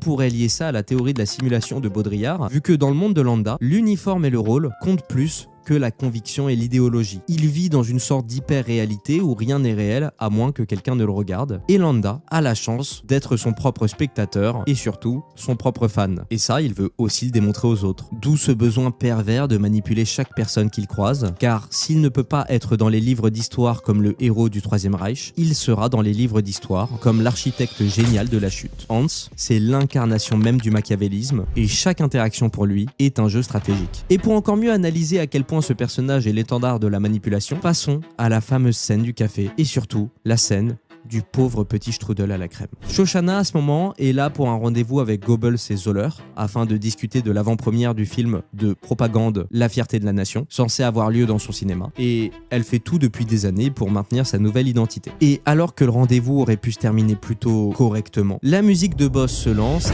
pourrait lier ça à la théorie de la simulation de Baudrillard, vu que dans le monde de Landa, l'uniforme et le rôle comptent plus que la conviction et l'idéologie. Il vit dans une sorte d'hyper-réalité où rien n'est réel à moins que quelqu'un ne le regarde. Et Landa a la chance d'être son propre spectateur et surtout son propre fan. Et ça, il veut aussi le démontrer aux autres. D'où ce besoin pervers de manipuler chaque personne qu'il croise, car s'il ne peut pas être dans les livres d'histoire comme le héros du Troisième Reich, il sera dans les livres d'histoire comme l'architecte génial de la chute. Hans, c'est l'incarnation même du machiavélisme et chaque interaction pour lui est un jeu stratégique. Et pour encore mieux analyser à quel point ce personnage est l'étendard de la manipulation, passons à la fameuse scène du café et surtout la scène du pauvre petit strudel à la crème. Shoshana à ce moment est là pour un rendez-vous avec Goebbels et Zoller afin de discuter de l'avant-première du film de propagande La fierté de la nation, censé avoir lieu dans son cinéma, et elle fait tout depuis des années pour maintenir sa nouvelle identité. Et alors que le rendez-vous aurait pu se terminer plutôt correctement, la musique de Boss se lance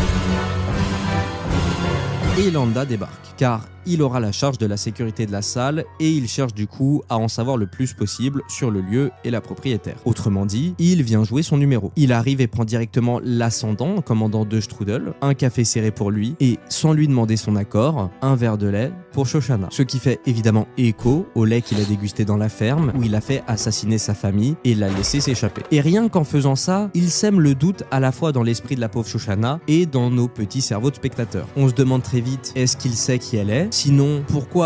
et Landa débarque, car il aura la charge de la sécurité de la salle et il cherche du coup à en savoir le plus possible sur le lieu et la propriétaire. Autrement dit, il vient jouer son numéro. Il arrive et prend directement l'ascendant en commandant 2 strudels, un café serré pour lui et, sans lui demander son accord, un verre de lait pour Shoshana. Ce qui fait évidemment écho au lait qu'il a dégusté dans la ferme où il a fait assassiner sa famille et l'a laissé s'échapper. Et rien qu'en faisant ça, il sème le doute à la fois dans l'esprit de la pauvre Shoshana et dans nos petits cerveaux de spectateurs. On se demande très vite, est-ce qu'il sait qui elle est ? Sinon, pourquoi